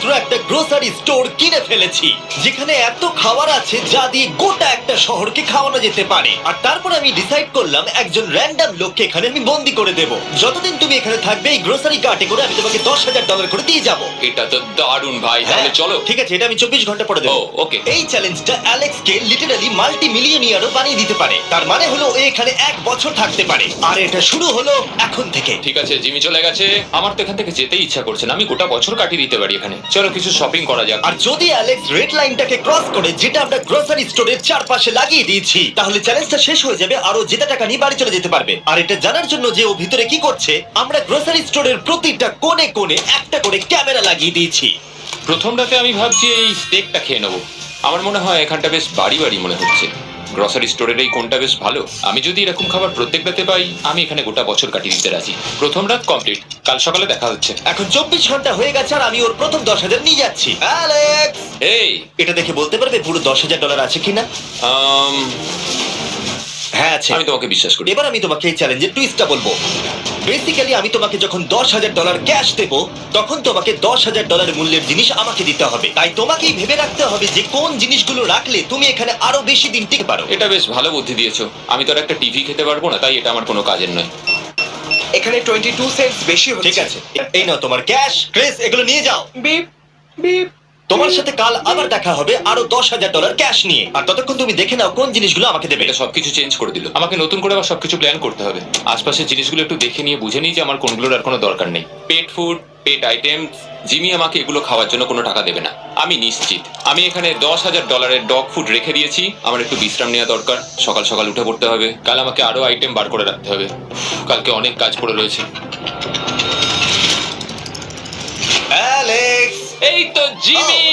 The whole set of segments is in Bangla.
মাত্র একটা গ্রোসারি স্টোর কিনে ফেলেছি, যেখানে এত খাবার আছে যা দিয়ে গোটা একটা শহরকে খাওয়ানো যেতে পারে। আর তারপর আমি ডিসাইড করলাম একজন র্যান্ডম লোককে এখানে আমি বন্দি করে দেব। যতদিন তুমি এখানে থাকবে এই গ্রোসারি কার্টে করে আমি তোমাকে $10,000 করে দিয়ে যাবো। এটা তো দারুণ ভাই, তাহলে চলো। ঠিক আছে, এটা আমি 24 ঘন্টা পরে দেবো। ও, okay. এই চ্যালেঞ্জটা অ্যালেক্সকে লিটারালি মাল্টি মিলিয়নিয়ারও বানিয়ে দিতে পারে। তার মানে হলো ও এখানে 1 বছর থাকতে পারে। আর এটা শুরু হলো এখন থেকে। ঠিক আছে, জিমি চলে গেছে। আমার তো এখান থেকে যেতেই ইচ্ছা করছে না। আমি গোটা বছর কাটিয়ে দিতে পারি এখানে। চলো কিছু শপিং করা যাক। আর যদি অ্যালেক্স রেড লাইনটাকে ক্রস করে, যেটা আমরা গ্রোসারি স্টোরের চারপাশে লাগিয়ে দিয়েছি, তাহলে চ্যালেঞ্জটা শেষ হয়ে যাবে আর ও জেতা টাকা নিয়ে বাড়ি চলে যেতে পারবে। আর এটা জানার জন্য যে ও ভিতরে কি করছে, আমরা গ্রোসারি স্টোরের প্রতিটা কোণে কোণে একটা করে ক্যামেরা লাগিয়ে দিয়েছি। প্রথম রাতে আমি ভাবছি এই স্টেকটা খেয়ে নেবো। আমার মনে হয় এখানটা বেশ বাড়ি বাড়ি মনে হচ্ছে। গ্রসারি স্টোরের এই কোনটা বেশ ভালো। আমি যদি এরকম খাবার প্রত্যেক রাতে পাই, আমি এখানে গোটা বছর কাটিয়ে দিতে রাজি। প্রথম রাত কমপ্লিট, কাল সকালে দেখা হচ্ছে। এখন 24 ঘন্টা হয়ে গেছে আর আমি ওর প্রথম 10,000 নিয়ে যাচ্ছি। অ্যালেক্স, এই এটা দেখে বলতে পারবে পুরো $10,000 আছে কিনা? হ্যাঁ আছে। আমি তোমাকে বিশ্বাস করি। এবার আমি তোমাকে এই চ্যালেঞ্জের টুইস্টটা বলবো। বেসিক্যালি আমি তোমাকে যখন $10,000 ক্যাশ দেবো, তখন তোমাকে $10,000 মূল্যের জিনিস আমাকে দিতে হবে। তাই তোমাকেই ভেবে রাখতে হবে যে কোন জিনিসগুলো রাখলে তুমি এখানে আরো বেশি দিন টিকতে পারো। এটা বেশ ভালো বুদ্ধি দিয়েছো। আমি তো আর একটা টিভি খেতে পারবো না, তাই এটা আমার কোনো কাজের নয়। এখানে 22 সেন্টস বেশি হচ্ছে। ঠিক আছে, এই নাও তোমার ক্যাশ। ক্রিস, এগুলো নিয়ে যাও। Beep beep. তোমার সাথে কাল আবার দেখা হবে আরো $10,000 ক্যাশ নিয়ে। আর ততক্ষণ তুমি দেখে নাও কোন জিনিসগুলো আমাকে দেবে। এটা সবকিছু চেঞ্জ করে দিল। আমাকে নতুন করে আবার সবকিছু প্ল্যান করতে হবে। আশপাশের জিনিসগুলো একটু দেখে নিয়ে বুঝে নিই যে আমার কোনগুলোর আর কোনো দরকার নেই। পেট ফুড, পেট আইটেমস। জিমি আমাকে এগুলো খাওয়ার জন্য কোনো টাকা দেবে না, আমি নিশ্চিত। আমি এখানে $10,000 ডগ ফুড রেখে দিয়েছি। আমার একটু বিশ্রাম নেওয়া দরকার। সকাল সকাল উঠে পড়তে হবে। কাল আমাকে আরো আইটেম বার করে রাখতে হবে। কালকে অনেক কাজ পড়ে রয়েছে। অ্যালেক্স, এই তো জিমি।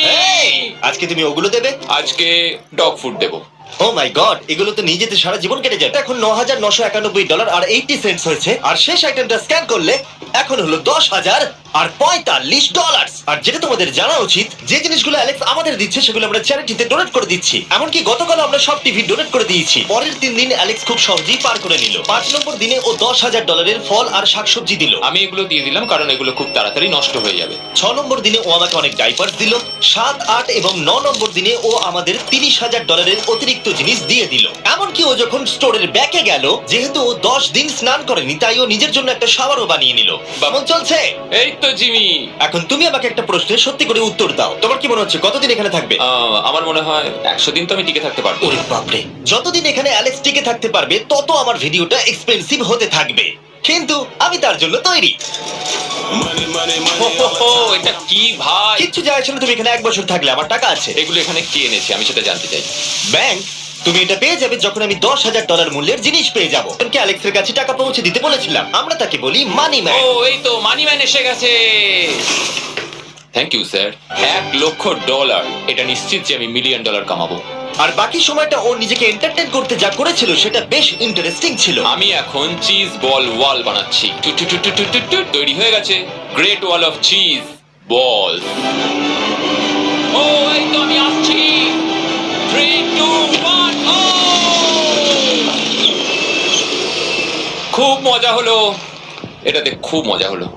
আজকে তুমি ওগুলো দেবে? আজকে ডগ ফুড দেবো। ও মাই গড, এগুলো তো নিয়ে যেতে সারা জীবন কেটে যাবে। এখন $9,991 আর 80 সেন্টস হয়েছে। আর শেষ আইটেমটা স্ক্যান করলে এখন হলো $10,045। আর যেটা তোমাদের জানা উচিত, যে জিনিসগুলো অ্যালেক্স আমাদের দিচ্ছে সেগুলো আমরা চ্যারিটিতে ডোনেট করে দিচ্ছি। এমনকি গতকাল আমরা সব টিভি ডোনেট করে দিয়েছি। পরের 3 দিন অ্যালেক্স খুব সহজেই পার করে নিল। 5 নম্বর দিনে ও $10,000 ফল আর শাকসবজি দিল। আমি এগুলো দিয়ে দিলাম কারণ এগুলো খুব তাড়াতাড়ি নষ্ট হয়ে যাবে। 6 নম্বর দিনে ও আমাকে অনেক ডাইপার্স দিল। 7, 8 এবং 9 নম্বর দিনে ও আমাদের $30,000 অতিরিক্ত জিনিস দিয়ে দিল। এমনকি ও যখন স্টোরের ব্যাকে গেল, যেহেতু ও 10 দিন স্নান করেনি, তাই ও নিজের জন্য একটা শাওয়ারও বানিয়ে নিল। কেমন চলছে? এই তো জিমি। এখন তুমি আমাকে একটা প্রশ্নের সত্যি করে উত্তর দাও। তোমার কি মনে হচ্ছে কতদিন এখানে থাকবে? আমার মনে হয় 100 দিন তো আমি টিকে থাকতে পারবো। ওরে বাপরে, যতদিন এখানে অ্যালেক্স টিকে থাকতে পারবে তত আমার ভিডিওটা এক্সপেন্সিভ হতে থাকবে। কিন্তু আমি তার জন্য তৈরি। এটা কি ভাই? কিচ্ছু যায় আসে না তুমি এখানে 1 বছর থাকলে, আমার টাকা আছে। এগুলো এখানে কে এনেছে আমি সেটা জানতে চাই। ব্যাংক। তুমি এটা পেয়ে যাবে যখন আমি $10,000 মূল্যের জিনিস পেয়ে যাবো। অ্যালেক্সের কাছে টাকা পৌঁছে দিতে বলেছিলাম। আমরা তাকে বলি মানি ম্যান। ও, এই তো মানি ম্যান এসে গেছে। Thank you sir. $1,00,000। এটা নিশ্চিত যে আমি $1 মিলিয়ন কামাবো। আর বাকি সময়টা ও নিজেকে এন্টারটেইন করতে যা করেছিল সেটা বেশ ইন্টারেস্টিং ছিল। আমি এখন চিজ বল ওয়াল বানাচ্ছি। তৈরি হয়ে গেছে great wall of cheese ball. ও, এই তো আমি আসছি। 3, 2, 1। ও, খুব মজা হলো। এটাতে খুব মজা হলো।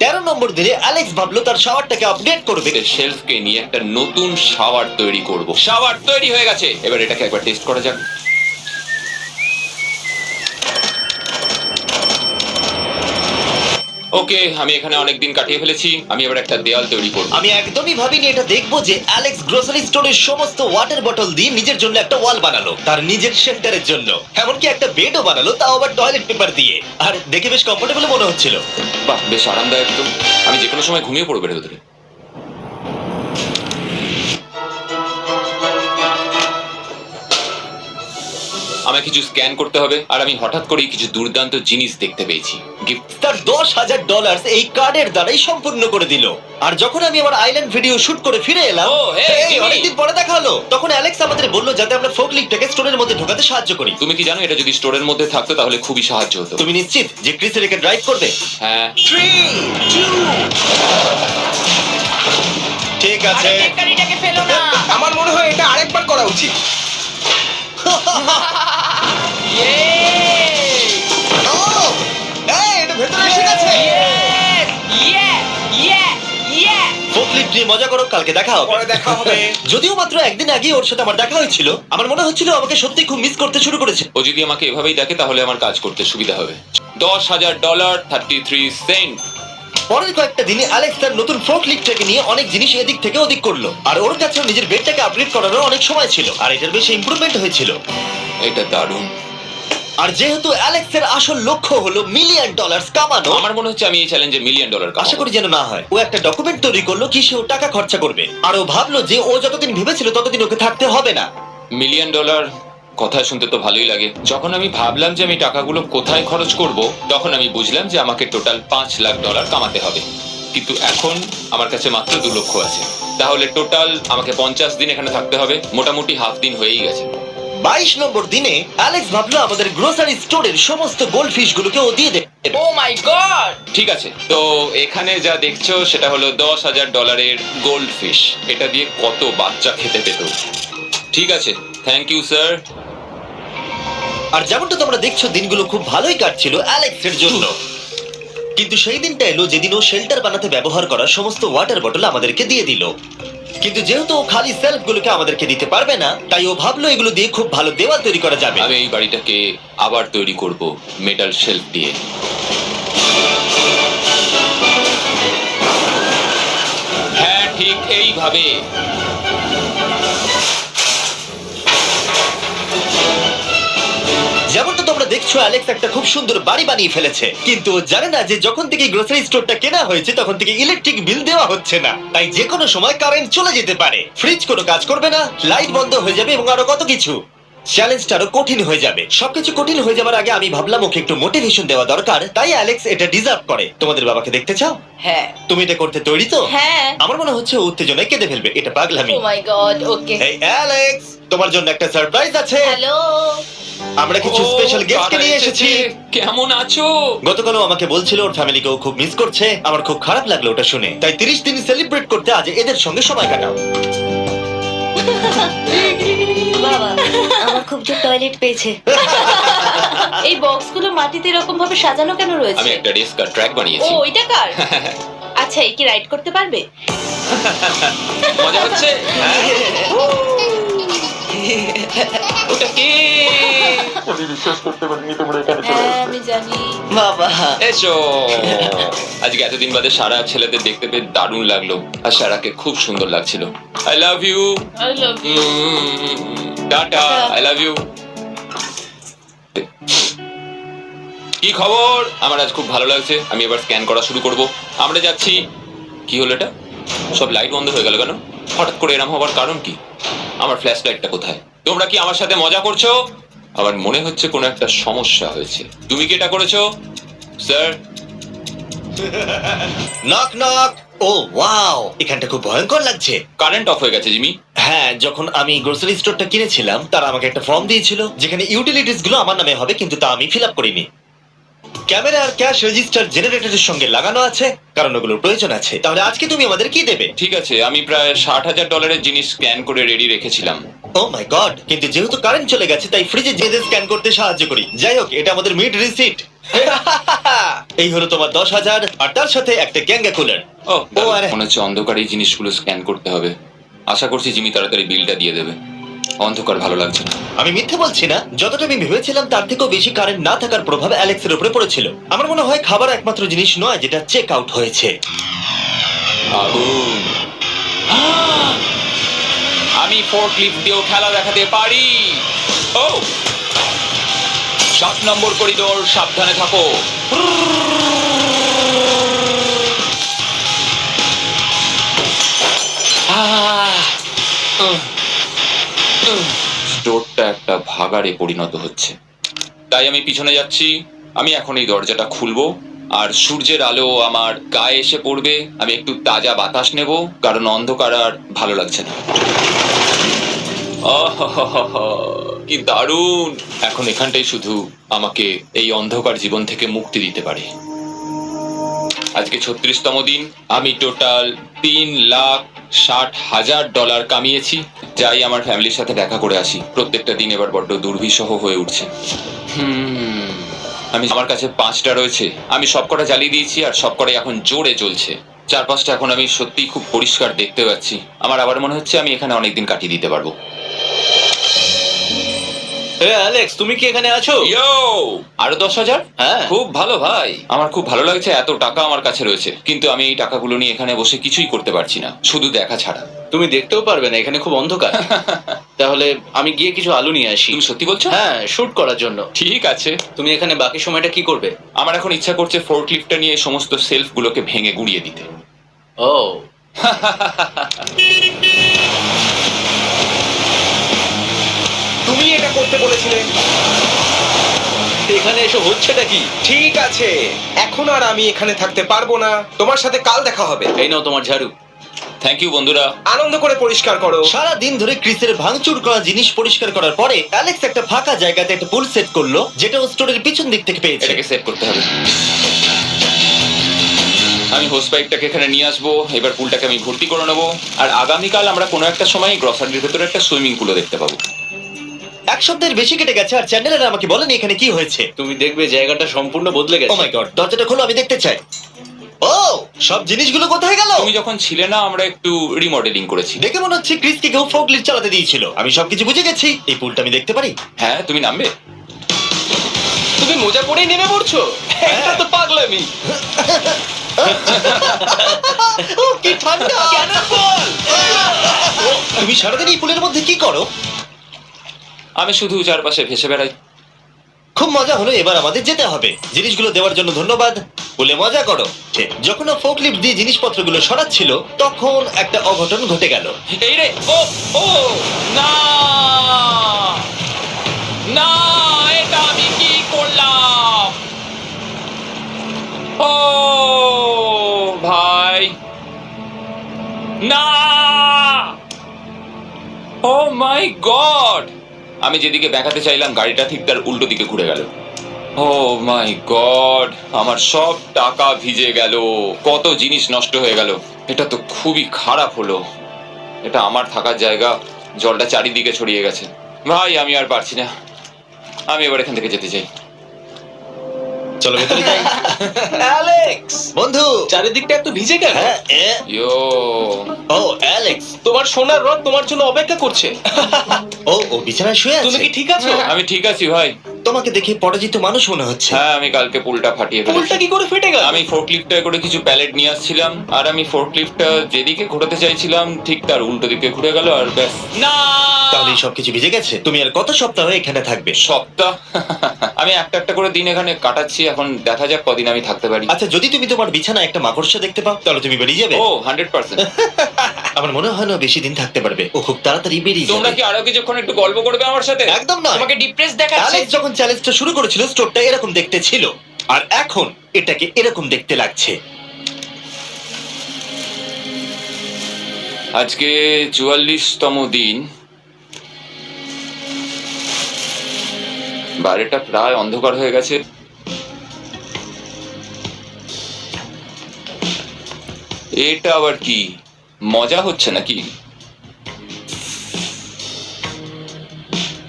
13 নম্বর দিনে অ্যালেক্স ভাবলো তার শাওয়ারটাকে আপডেট করবে। শেলফকে নিয়ে একটা নতুন শাওয়ার তৈরি করব। শাওয়ার তৈরি হয়ে গেছে, এবার এটাকে একবার টেস্ট করা যাক। ওকে, আমি এখানে অনেক দিন কাটিয়ে ফেলেছি। আমি এবার একটা দেওয়াল তৈরি করব। আমি একদমই ভাবিনি এটা দেখবো যে অ্যালেক্স গ্রোসারি স্টোরের সমস্ত ওয়াটার বটল দিয়ে নিজের জন্য একটা ওয়াল বানালো, তার নিজের শেল্টারের জন্য। এমনকি একটা বেডও বানালো, তাও আবার টয়লেট পেপার দিয়ে। আর দেখে বেশ কমফোর্টেবল মনে হচ্ছিল। বাহ, বেশ আরামদায়ক তো। আমি যে কোনো সময় ঘুমিয়ে পড়বো এর ভেতরে। আমায় কিছু স্ক্যান করতে হবে, আর আমি হঠাৎ করেই কিছু দুর্দান্ত জিনিস দেখতে পেয়েছি। গিফট। তার $10,000 এই কার্ডের দ্বারাই সম্পূর্ণ করে দিল। আর যখন আমি আমার আইল্যান্ড ভিডিও শুট করে ফিরে এলাম, ও, hey, এই, Jimmy! অনেকদিন পরে দেখা হলো, তখন অ্যালেক্স আমাদের বললো যাতে আমরা ফোকলিফটটাকে স্টোরের মধ্যে ঢোকাতে সাহায্য করি। তুমি কি জানো এটা যদি স্টোরের মধ্যে থাকতো তাহলে খুবই সাহায্য হতো। তুমি নিশ্চিত যে ক্রিস একে ড্রাইভ করবে? হ্যাঁ। 3, 2। ঠিক আছে। গাড়িটাকে ফেলো না। আমার মনে হয় এটা আরেকবার করা উচিত। ও, এই, এটা ভেতরে এসে গেছে। ফোকলিফট নিয়ে মজা করো, কালকে দেখা হবে। পরে দেখা হবে। যদিও মাত্র একদিন আগে ওর সাথে আমার দেখা হয়েছিল, আমার মনে হচ্ছিল আমাকে সত্যি খুব মিস করতে শুরু করেছে। ও যদি আমাকে এভাবেই দেখে তাহলে আমার কাজ করতে সুবিধা হবে। $10,000 33 সেন্ট। পরের কয়েকটা দিনে অ্যালেক্স তার নতুন ফোকলিফটটাকে নিয়ে অনেক জিনিস এদিক থেকে ওদিক করলো, আর ওর কাছেও নিজের বেডটাকে আপগ্রেড করারও অনেক সময় ছিল, আর এটার বেশি ইমপ্রুভমেন্ট হয়েছিল। এটা দারুণ। আর যেহেতু অ্যালেক্সের আসল লক্ষ্য হলো $1,000,000 কামানো, আমার মনে হচ্ছে আমি এই চ্যালেঞ্জে $1,000,000 আশা কামাবো। করি যেন না হয়। ও একটা ডকুমেন্ট তৈরি করলো কি সে ও টাকা খরচা করবে, আর ও ভাবলো যে ও যতদিন ভেবেছিল ততদিন ওকে থাকতে হবে না। $1,000,000 কথা শুনতে তো ভালোই লাগে। যখন আমি ভাবলাম যে আমি টাকাগুলো কোথায় খরচ করব, তখন আমি বুঝলাম যে আমাকে টোটাল $5,00,000 কামাতে হবে। কিন্তু এখন আমার কাছে মাত্র 2 লক্ষ আছে। তাহলে টোটাল আমাকে 50 দিন এখানে থাকতে হবে। মোটামুটি হাফ দিন হয়েই গেছে। 22 নম্বর দিনে অ্যালেক্স ভাবলো আমাদের গ্রোসারি স্টোরের সমস্ত গোল্ড ফিশ গুলোকে ও দিয়ে দেবে। ও মাই গড! ঠিক আছে, তো এখানে যা দেখছো সেটা হলো $10,000 গোল্ড ফিশ। এটা দিয়ে কত বাচ্চা খেতে পেত। ঠিক আছে, থ্যাংক ইউ স্যার। আর যেমনটা তোমরা দেখছো দিনগুলো খুব ভালোই কাটছিল অ্যালেক্সের জন্য, কিন্তু সেই দিনটা এলো যেদিন ও শেল্টার বানাতে ব্যবহার করা সমস্ত ওয়াটার বটল আমাদেরকে দিয়ে দিল। কিন্তু যেহেতু ও খালি সেলফ গুলোকে আমাদেরকে দিতে পারবে না, তাই ও ভাবলো এগুলো দিয়ে খুব ভালো দেওয়াল তৈরি করা যাবে। আমি এই বাড়িটাকে আবার তৈরি করব মেটাল শেলফ দিয়ে। হ্যাঁ, ঠিক এইভাবে। যেমনটা তোমরা দেখছো অ্যালেক্স একটা খুব সুন্দর বাড়ি বানিয়ে ফেলেছে, কিন্তু ও জানে না যে যখন থেকে গ্রোসারি স্টোরটা কেনা হয়েছে তখন থেকে ইলেকট্রিক বিল দেওয়া হচ্ছে না, তাই যে কোনো সময় কারেন্ট চলে যেতে পারে, ফ্রিজ কোনো কাজ করবে না, লাইট বন্ধ হয়ে যাবে এবং আরো কত কিছু। চ্যালেঞ্জটা আরো কঠিন হয়ে যাবে। সবকিছু কঠিন হয়ে যাবার আগে আমি ভাবলাম ওকে একটু মোটিভেশন দেওয়া দরকার, তাই অ্যালেক্স এটা ডিজার্ভ করে। তোমাদের বাবাকে দেখতে চাও? হ্যাঁ। তুমি এটা করতে তৈরি তো? হ্যাঁ। আমার মনে হচ্ছে ও উত্তেজনায় কেঁদে ফেলবে, এটা পাগলামি। ও মাই গড, ওকে। এই অ্যালেক্স, তোমার জন্য একটা সারপ্রাইজ আছে। হ্যালো। আমরা কিছু ও, স্পেশাল গেস্টকে কারা নিয়ে এসেছে? এসেছি। কেমন আছো? গতকালও আমাকে বলছিল ওর ফ্যামিলিকেও খুব মিস করছে। আমার খুব খারাপ লাগলো ওটা শুনে, তাই 30 দিন সেলিব্রেট করতে আজ এদের সঙ্গে সময় কাটাও। বাবা আমার খুব জোর টয়লেট পেয়েছে। এই বক্সগুলো মাটিতে এরকম ভাবে সাজানো কেন আমি রয়েছে? একটা ডিস্কার ট্র্যাক ও, বানিয়েছি। ওইটা কার? আচ্ছা, এই কি রাইড করতে পারবে? মজা হচ্ছে? ওটা কে? হ্যাঁ, আমি জানি। বাবা, এসো। আজকে এতদিন বাদে সারা ছেলেদের দেখতে পেয়ে দারুণ লাগলো, আর সারাকে খুব সুন্দর লাগছিল। I love you. I love you. Tata. I love you. কি খবর? আমার আজ খুব ভালো লাগছে। আমি এবার স্ক্যান করা শুরু করব। আমরা যাচ্ছি। কি হলো এটা? সব লাইট বন্ধ হয়ে গেল কেন? হঠাৎ করে এরম হবার কারণ কি? আমার ফ্ল্যাশ লাইটটা কোথায়? তোমরা কি আমার সাথে মজা করছো? আমার মনে হচ্ছে কোনো একটা সমস্যা হয়েছে। তুমি কি এটা করেছো sir? Knock knock. Oh wow, এখানটা খুব ভয়ঙ্কর লাগছে। কারেন্ট অফ হয়ে গেছে জিমি। হ্যাঁ, যখন আমি গ্রোসারি স্টোরটা কিনেছিলাম তারা আমাকে একটা ফর্ম দিয়েছিল যেখানে ইউটিলিটিস গুলো আমার নামে হবে, কিন্তু তা আমি ফিল আপ করিনি। ক্যামেরা আর ক্যাশ রেজিস্টার জেনারেটরের সঙ্গে লাগানো আছে, কারণ ওগুলোর প্রয়োজন আছে। তাহলে আজকে তুমি আমাদের কি দেবে? ঠিক আছে, আমি প্রায় $60,000 জিনিস স্ক্যান করে রেডি রেখেছিলাম। ও মাই গড, কিন্তু যেহেতু কারেন্ট চলে গেছে তাই ফ্রিজে যেতে স্ক্যান করতে সাহায্য করি। যাই হোক, এটা আমাদের মিড রিসিট। এই হলো তোমার 10,000, আর তার সাথে একটা গ্যাঙ্গা কুলার। ও ও, আরে। মনে হচ্ছে অন্ধকারে এই জিনিসগুলো স্ক্যান করতে হবে। আশা করছি জিমি তাড়াতাড়ি বিলটা দিয়ে দেবে। অন্ধকার ভালো লাগছে না। আমি মিথ্যে বলছি না, যতটা আমি ভেবেছিলাম তার থেকেও বেশি কারেন্ট না থাকার প্রভাব অ্যালেক্সের উপরে পড়েছিল। আমার মনে হয় খাবার একমাত্র জিনিস নয় যেটা চেক আউট হয়েছে। আগুন। আমি ফোর্কলিফট দিয়েও খেলা দেখাতে পারি। ও 7 নম্বর করিডোর, সাবধানে থাকো। স্টোরটা একটা ভাগাড়ে পরিণত হচ্ছে, তাই আমি পিছনে যাচ্ছি। আমি এখন এই দরজাটা খুলবো, আর সূর্যের আলো আমার গায়ে এসে পড়বে। আমি একটু তাজা বাতাস নেব, কারণ অন্ধকার আর ভালো লাগছে না। আহাহাহা, কি দারুণ! এখন এখানটাই শুধু আমাকে এই অন্ধকার জীবন থেকে মুক্তি দিতে পারে। আজকে 36তম দিন। আমি টোটাল $3,60,000 কামিয়েছি। যাই আমার ফ্যামিলির সাথে দেখা করে আসি। প্রত্যেকটা দিন এবার বড্ড দুর্বিষহ হয়ে উঠছে। আমার কাছে 5টা রয়েছে। আমি সবকটা জ্বালিয়ে দিয়েছি, আর সবকটাই এখন জোরে জ্বলছে। চারপাশটা এখন আমি সত্যিই খুব পরিষ্কার দেখতে পাচ্ছি। আমার আবার মনে হচ্ছে আমি এখানে অনেকদিন কাটিয়ে দিতে পারবো। অ্যালেক্স, তুমি কি এখানে আছো? ইয়ো, আরো 10,000? হ্যাঁ। খুব ভালো ভাই, আমার খুব ভালো লাগছে। এত টাকা আমার কাছে রয়েছে, কিন্তু আমি এই টাকাগুলো নিয়ে এখানে বসে কিছুই করতে পারছি না, শুধু দেখা ছাড়া। তুমি দেখতেও পারবে না, এখানে খুব অন্ধকার। তাহলে আমি গিয়ে কিছু আলু নিয়ে আসি। তুমি সত্যি বলছো? হ্যাঁ, শুট করার জন্য। ঠিক আছে। তুমি এখানে বাকি সময়টা কি করবে? আমার এখন ইচ্ছা করছে ফোর্কলিফটটা নিয়ে সমস্ত সেলফ গুলোকে ভেঙে গুঁড়িয়ে দিতে। ও, তুমি এটা করতে বলেছিলে। এখানে এসে হচ্ছেটা কি? ঠিক আছে, এখন আর আমি এখানে থাকতে পারবো না। তোমার সাথে কাল দেখা হবে। এই নাও তোমার ঝাড়ু। থ্যাংক ইউ বন্ধুরা। আনন্দ করে পরিষ্কার করো। সারা দিন ধরে ক্রিসের ভাঙচুর করা জিনিস পরিষ্কার করার পরে অ্যালেক্স একটা ফাঁকা জায়গাতে একটা পুল সেট করলো, যেটা ও স্টোরের পিছন দিক থেকে পেয়েছে। এটাকে সেট করতে হবে। আমি হোস পাইপটাকে এখানে নিয়ে আসবো, এবার পুলটাকে আমি ভর্তি করে নেবো, আর আগামীকাল আমরা কোনো একটা সময় গ্রসারির ভেতরে একটা সুইমিং পুলও দেখতে পাবো। এক সপ্তাহের বেশি কেটে গেছে আর চ্যানেলের আমাকে বলেনি এখানে কি হয়েছে। তুমি দেখবে জায়গাটা সম্পূর্ণ বদলে ও গেছে। মাই গড, দরজাটা খোলো, আমি দেখতে চাই। ও, সব জিনিসগুলো কোথায় গেল? তুমি যখন ছিলে না, আমরা একটু রিমডেলিং করেছি। দেখে মনে হচ্ছে ক্রিসকে কেউ ফোর্কলিফট চালাতে দিয়েছিল। আমি সবকিছু বুঝে গেছি। এই পুলটা আমি দেখতে পারি? হ্যাঁ, তুমি নামবে? তুমি মোজা পরেই নেমে পড়ছো? এটা তো পাগলামি। ও, কি ঠান্ডা! তুমি সারাদিন এই পুলের মধ্যে কি করো? আমি শুধু চারপাশে ভেসে বেড়াই। খুব মজা হলো, এবার আমাদের যেতে হবে। জিনিসগুলো দেওয়ার জন্য ধন্যবাদ। বলে মজা করো। যখন ও ফোর্কলিফট দিয়ে জিনিসপত্রগুলো সরাচ্ছিল, তখন একটা অঘটন ঘটে গেল। এই রে, ও ও না না, এটা আমি কি করলাম? ও ভাই, না! ও মাই গড! আমি যেদিকে দেখাতে চাইলাম গাড়িটা ঠিক তার উল্টো দিকে ঘুরে গেল। ও মাই গড, আমার সব টাকা ভিজে গেল, কত জিনিস নষ্ট হয়ে গেল। এটা তো খুবই খারাপ হলো। এটা আমার থাকার জায়গা, জলটা চারিদিকে ছড়িয়ে গেছে। ভাই, আমি আর পারছি না, আমি এবার এখান থেকে যেতে চাই। চলো ভেতরে যাই। অ্যালেক্স, বন্ধু। চারিদিকটা একটু ভিজে গেল। হ্যাঁ, ইয়ো, ও অ্যালেক্স। তোমার সোনার রথ তোমার জন্য অপেক্ষা করছে। ও বিছানায় শুয়ে আছে। তুমি কি ঠিক আছো? আমি ঠিক আছি ভাই। তোমাকে দেখে পরাজিত মানুষ মনে হচ্ছে। হ্যাঁ, আমি কালকে পুলটা ফাটিয়ে পুলটা ফেলেছি। কি করে ফেটে গেল? আমি ফোর্কলিফটে করে কিছু প্যালেট নিয়ে আসছিলাম, আর আমি ফোর্কলিফটটা যেদিকে ঘোরাতে চাইছিলাম ঠিক তার উল্টো দিকে ঘুরে গেল, আর ব্যাস। না! তাহলে এই সবকিছু ভিজে গেছে। তুমি আর কত সপ্তাহ এখানে থাকবে? সপ্তাহ? আমি একটা একটা করে দিন এখানে কাটাচ্ছি, এখন দেখা যাক কদিন আমি থাকতে পারি। আচ্ছা, যদি তুমি তোমার বিছানায় একটা মাকড়সা দেখতে পাও, তাহলে তুমি বেরিয়ে যাবে? ও 100%। আমার মনে হয় না ও বেশি দিন থাকতে পারবে। ও খুব তাড়াতাড়ি বেরিয়ে তোমরা যাবে। কি আরো কিছুক্ষণ একটু গল্প করবে আমার সাথে? একদম নয়। তোমাকে ডিপ্রেস দেখাচ্ছে। অ্যালেক্স যখন চ্যালেঞ্জটা শুরু করেছিল, স্টোরটা এরকম দেখতে ছিল, আর এখন এটাকে এরকম দেখতে লাগছে। আজকে 44তম দিন। বাইরেটা প্রায় অন্ধকার হয়ে গেছে। এটা আবার কি মজা হচ্ছে নাকি?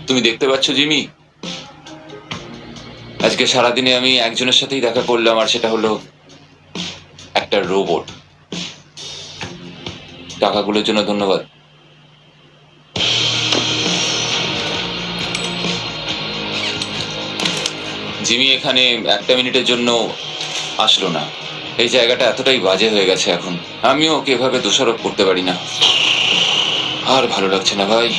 তুমি দেখতে পাচ্ছ জিমি, আজকে সারাদিনে আমি একজনের সাথেই দেখা করলাম, আর সেটা হলো একটা রোবট। টাকাগুলোর জন্য ধন্যবাদ। জিমি এখানে একটা মিনিটের জন্য আসলো না। এই জায়গাটা এতটাই বাজে হয়ে গেছে এখন, আমিও ওকে এভাবে দোষারোপ করতে পারি না। আর ভালো লাগছে না ভাই।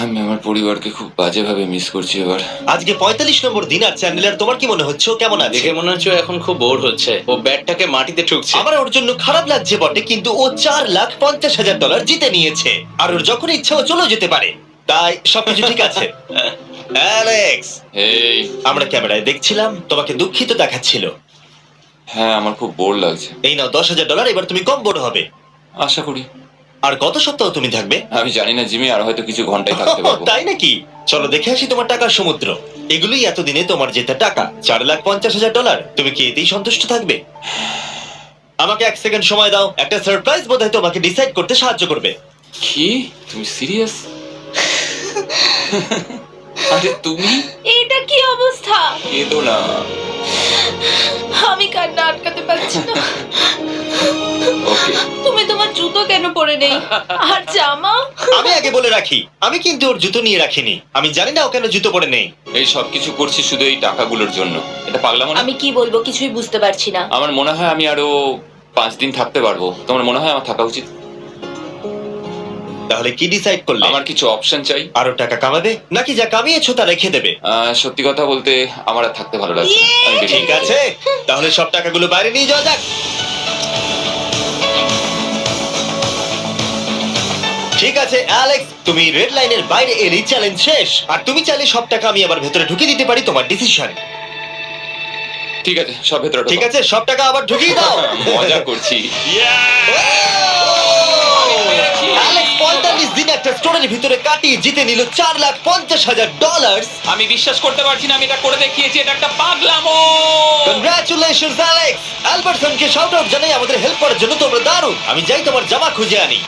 আমি আমার পরিবারকে খুব বাজেভাবে মিস করছি এবার। আজকে 45 নম্বর দিন। আর চ্যান্ডেলার, তোমার কি মনে হচ্ছে ও কেমন আছে? দেখে মনে হচ্ছে ও এখন খুব বোর হচ্ছে। ও ব্যাটটাকে মাটিতে ঠুকছে। আমার ওর জন্য খারাপ লাগছে বটে, কিন্তু ও $4,50,000 জিতে নিয়েছে, আর ওর যখন ইচ্ছা ও চলে যেতে পারে। তাই সবকিছু ঠিক আছে। অ্যালেক্স, এই, আমরা ক্যামেরায় দেখছিলাম, তোমাকে দুঃখিত দেখাচ্ছিল। হ্যাঁ, আমার খুব বোর লাগছে। এই নাও $10,000। এবার তুমি কম বড় হবে। আশা করি। আর কত সপ্তাহ তুমি থাকবে? আমি জানি না জিমি, আর হয়তো কিছু ঘন্টায় থাকতে পারবো। তাই নাকি? চলো দেখে আসি তোমার টাকার সমুদ্র। এগুলোই এতদিনে তোমার জেতা টাকা, $4,50,000। তুমি কি এতেই সন্তুষ্ট থাকবে? আমাকে 1 সেকেন্ড সময় দাও, একটা সারপ্রাইজ বোধহয় তোমাকে ডিসাইড করতে সাহায্য করবে। কি, তুমি সিরিয়াস? আরে তুমি এটা কি অবস্থা? কেঁদো না। আমি কান্না আটকাতে পারছি না। ওকে, তুমি তোমার জুতো কেন পরে নেই? আর জামা? আমি আগে বলে রাখি, আমি কিন্তু ওর জুতো নিয়ে রাখিনি। আমি জানি না ও কেন জুতো পরে নেই। এই সব কিছু করছি শুধু এই টাকাগুলোর জন্য। এটা পাগলামো না? আমি কি বলবো কিছুই বুঝতে পারছি না। আমার মনে হয় আমি আরো 5 দিন থাকতে পারবো। তোমার মনে হয় আমার থাকা উচিত? তাহলে কি ডিসাইড করলে? আমার কিছু অপশন চাই। আরো টাকা কামাবে নাকি যা কামিয়েছো তা রেখে দেবে? সত্যি কথা বলতে আমার আর থাকতে ভালো লাগছে না। আমি বেরিয়ে ঠিক যাই। আছে, তাহলে সব টাকাগুলো বাইরে নিয়ে যাওয়া যাক। ঠিক আছে অ্যালেক্স, তুমি রেড লাইনের বাইরে এলেই চ্যালেঞ্জ শেষ। আর তুমি চাইলে সব টাকা আমি আবার ভেতরে ঢুকিয়ে দিতে পারি, তোমার ডিসিশন। ঠিক আছে, সব ভেতরে ঢোকো। ঠিক আছে, সব টাকা আবার ঢুকিয়ে দাও। মজা করছি। অ্যালেক্স 45 দিন একটা স্টোরের ভিতরে কাটিয়ে জিতে নিল $4,50,000। আমি বিশ্বাস করতে পারছি না আমি এটা করে দেখিয়েছি। এটা একটা পাগলামো। Congratulations Alex. অ্যালবার্টসনকে শাউট আউট জানাই আমাদের হেল্প করার জন্য, তোমরা দারুণ। আমি যাই তোমার জামা খুঁজে আনি।